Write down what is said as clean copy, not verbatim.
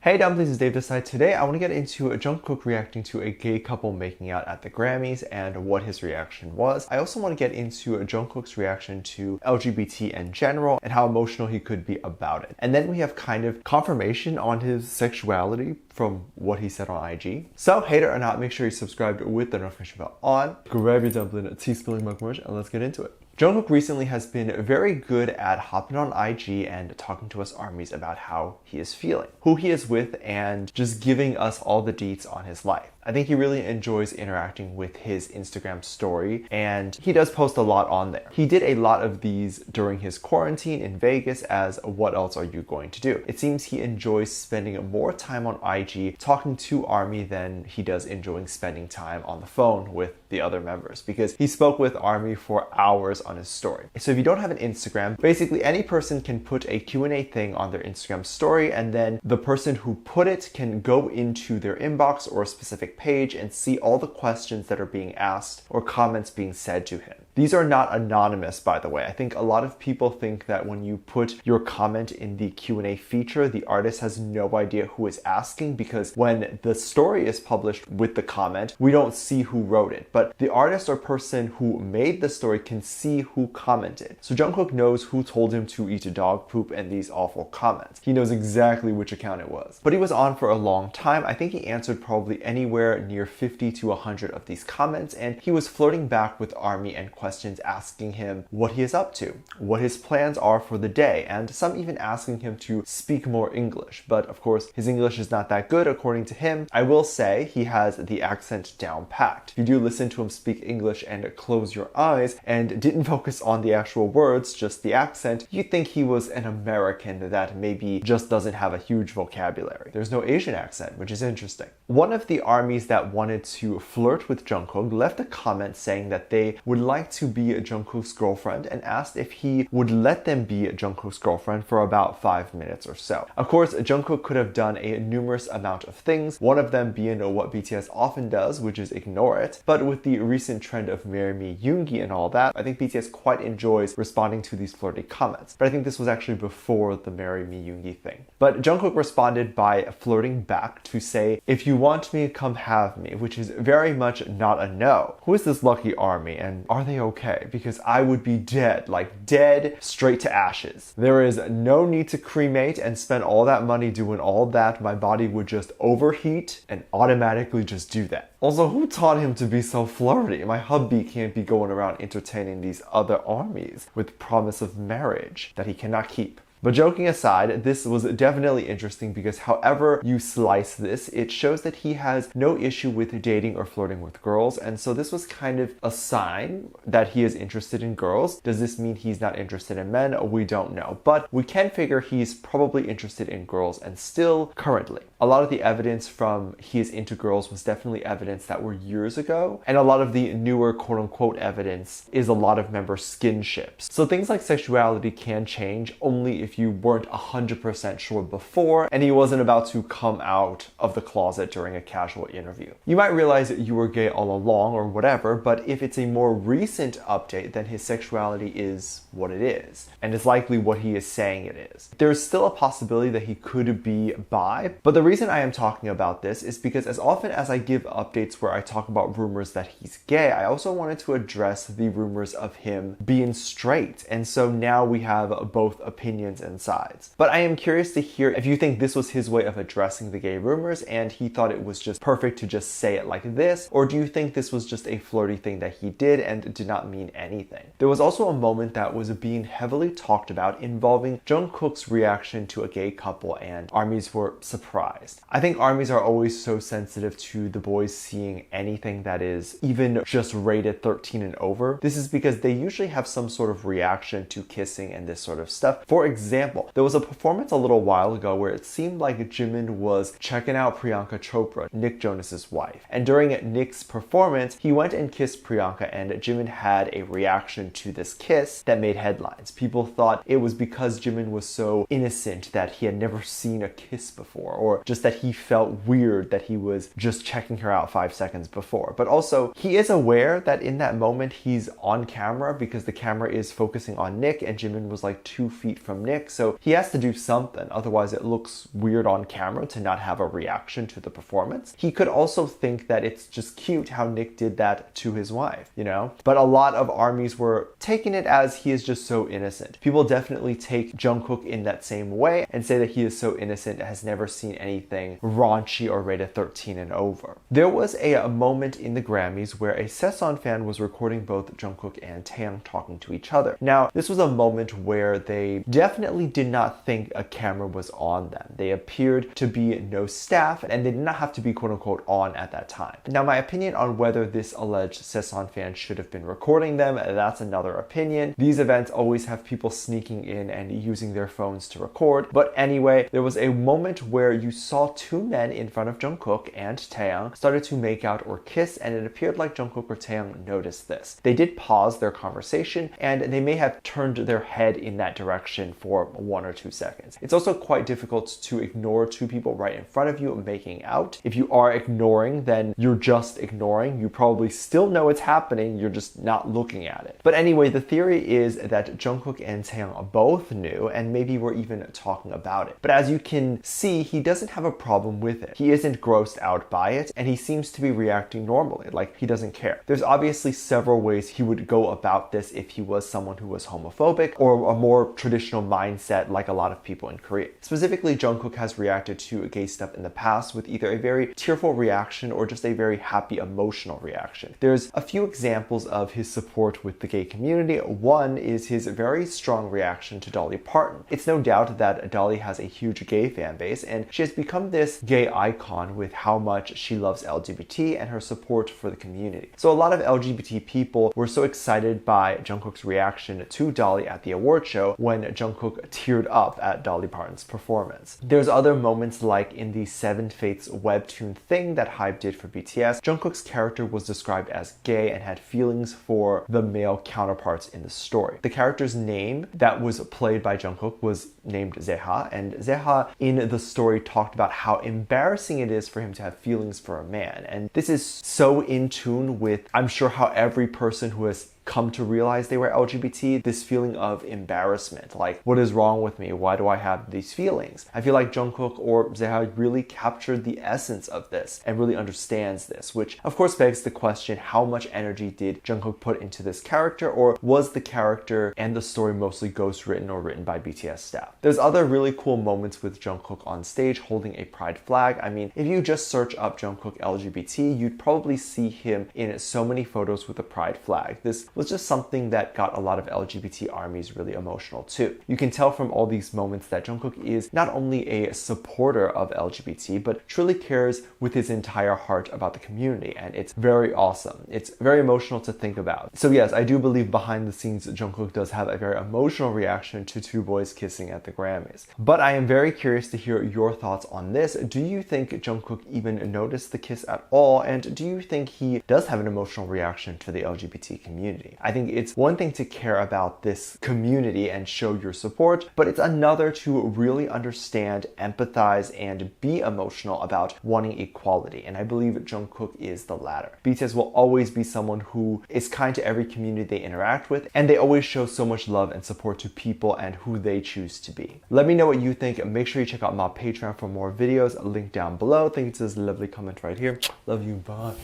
Hey Dumplings, it's Dave this side. Today I want to get into Jungkook reacting to a gay couple making out at the Grammys and what his reaction was. I also want to get into Jungkook's reaction to LGBT in general and how emotional he could be about it. And then we have kind of confirmation on his sexuality from what he said on IG. So hater or not, make sure you subscribe with the notification bell on. Grab your dumpling, tea spilling mug merch, and let's get into it. Jungkook recently has been very good at hopping on IG and talking to us armies about how he is feeling, who he is with, and just giving us all the deets on his life. I think he really enjoys interacting with his Instagram story, and he does post a lot on there. He did a lot of these during his quarantine in Vegas as what else are you going to do? It seems he enjoys spending more time on IG talking to ARMY than he does enjoying spending time on the phone with the other members, because he spoke with ARMY for hours on his story. So if you don't have an Instagram, basically any person can put a Q&A thing on their Instagram story, and then the person who put it can go into their inbox or a specific page and see all the questions that are being asked or comments being said to him. These are not anonymous, by the way. I think a lot of people think that when you put your comment in the Q&A feature, the artist has no idea who is asking, because when the story is published with the comment, we don't see who wrote it. But the artist or person who made the story can see who commented. So Jungkook knows who told him to eat dog poop and these awful comments. He knows exactly which account it was. But he was on for a long time. I think he answered probably anywhere near 50 to 100 of these comments, and he was flirting back with ARMY and questions asking him what he is up to, what his plans are for the day, and some even asking him to speak more English. But of course, his English is not that good according to him. I will say he has the accent down packed. If you do listen to him speak English and close your eyes and didn't focus on the actual words, just the accent, you'd think he was an American that maybe just doesn't have a huge vocabulary. There's no Asian accent, which is interesting. One of the armies that wanted to flirt with Jungkook left a comment saying that they would like to be Jungkook's girlfriend and asked if he would let them be Jungkook's girlfriend for about 5 minutes or so. Of course, Jungkook could have done a numerous amount of things, one of them being what BTS often does, which is ignore it. But with the recent trend of Marry Me Yoongi and all that, I think BTS quite enjoys responding to these flirty comments. But I think this was actually before the Marry Me Yoongi thing. But Jungkook responded by flirting back to say, if you want me, come have me, which is very much not a no. Who is this lucky army, and are they okay? Because I would be dead, like dead straight to ashes. There is no need to cremate and spend all that money doing all that. My body would just overheat and automatically just do that. Also, who taught him to be so flirty? My hubby can't be going around entertaining these other armies with promise of marriage that he cannot keep. But joking aside, this was definitely interesting because however you slice this, it shows that he has no issue with dating or flirting with girls. And so this was kind of a sign that he is interested in girls. Does this mean he's not interested in men? We don't know. But we can figure he's probably interested in girls and still currently. A lot of the evidence from he is into girls was definitely evidence that were years ago. And a lot of the newer quote-unquote evidence is a lot of member skinships. So things like sexuality can change only if you weren't 100% sure before and he wasn't about to come out of the closet during a casual interview. You might realize that you were gay all along or whatever, but if it's a more recent update, then his sexuality is what it is, and it's likely what he is saying it is. There's still a possibility that he could be bi, but the reason I am talking about this is because as often as I give updates where I talk about rumors that he's gay, I also wanted to address the rumors of him being straight, and so now we have both opinions and sides. But I am curious to hear if you think this was his way of addressing the gay rumors and he thought it was just perfect to just say it like this, or do you think this was just a flirty thing that he did and did not mean anything? There was also a moment that was being heavily talked about involving Jungkook's reaction to a gay couple, and armies were surprised. I think armies are always so sensitive to the boys seeing anything that is even just rated 13 and over. This is because they usually have some sort of reaction to kissing and this sort of stuff. For example, there was a performance a little while ago where it seemed like Jimin was checking out Priyanka Chopra, Nick Jonas's wife. And during Nick's performance, he went and kissed Priyanka, and Jimin had a reaction to this kiss that made headlines. People thought it was because Jimin was so innocent that he had never seen a kiss before, or just that he felt weird that he was just checking her out 5 seconds before. But also, he is aware that in that moment he's on camera because the camera is focusing on Nick and Jimin was like 2 feet from Nick, so he has to do something, otherwise it looks weird on camera to not have a reaction to the performance. He could also think that it's just cute how Nick did that to his wife, you know? But a lot of armies were taking it as he is just so innocent. People definitely take Jungkook in that same way and say that he is so innocent, has never seen anything raunchy or rated 13 and over. There was a moment in the Grammys where a Sesson fan was recording both Jungkook and Taeyang talking to each other. Now, this was a moment where they definitely did not think a camera was on them. They appeared to be no staff and they did not have to be quote unquote on at that time. Now, my opinion on whether this alleged Sesson fan should have been recording them, that's another opinion. These events always have people sneaking in and using their phones to record. But anyway, there was a moment where you saw two men in front of Jungkook and Taeyang started to make out or kiss, and it appeared like Jungkook or Taeyang noticed this. They did pause their conversation and they may have turned their head in that direction for 1 or 2 seconds. It's also quite difficult to ignore two people right in front of you making out. If you are ignoring, then you're just ignoring. You probably still know it's happening, you're just not looking at it. But anyway, the theory is that Jungkook and Taeyang both knew and maybe were even talking about it. But as you can see, he doesn't have a problem with it. He isn't grossed out by it and he seems to be reacting normally, like he doesn't care. There's obviously several ways he would go about this if he was someone who was homophobic or a more traditional mindset like a lot of people in Korea. Specifically, Jungkook has reacted to gay stuff in the past with either a very tearful reaction or just a very happy emotional reaction. There's a few examples of his support with the gay community. One is his very strong reaction to Dolly Parton. It's no doubt that Dolly has a huge gay fan base and she has become this gay icon with how much she loves LGBT and her support for the community. So a lot of LGBT people were so excited by Jungkook's reaction to Dolly at the award show when Jungkook teared up at Dolly Parton's performance. There's other moments like in the Seven Fates webtoon thing that HYBE did for BTS. Jungkook's character was described as gay and had feelings for the male counterparts in the story. The character's name that was played by Jungkook was named Zeha, and Zeha in the story talked about how embarrassing it is for him to have feelings for a man. And this is so in tune with, I'm sure, how every person who has come to realize they were LGBT, this feeling of embarrassment, like, what is wrong with me? Why do I have these feelings? I feel like Jungkook or Zeha really captured the essence of this and really understands this, which of course begs the question, how much energy did Jungkook put into this character, or was the character and the story mostly ghostwritten or written by BTS staff? There's other really cool moments with Jungkook on stage holding a pride flag. I mean, if you just search up Jungkook LGBT, you'd probably see him in so many photos with a pride flag. This was just something that got a lot of LGBT armies really emotional too. You can tell from all these moments that Jungkook is not only a supporter of LGBT, but truly cares with his entire heart about the community, and it's very awesome. It's very emotional to think about. So yes, I do believe behind the scenes Jungkook does have a very emotional reaction to two boys kissing at the Grammys. But I am very curious to hear your thoughts on this. Do you think Jungkook even noticed the kiss at all, and do you think he does have an emotional reaction to the LGBT community? I think it's one thing to care about this community and show your support, but it's another to really understand, empathize, and be emotional about wanting equality. And I believe Jungkook is the latter. BTS will always be someone who is kind to every community they interact with, and they always show so much love and support to people and who they choose to be. Let me know what you think. Make sure you check out my Patreon for more videos. Link down below. Thank you to this lovely comment right here. Love you. Bye.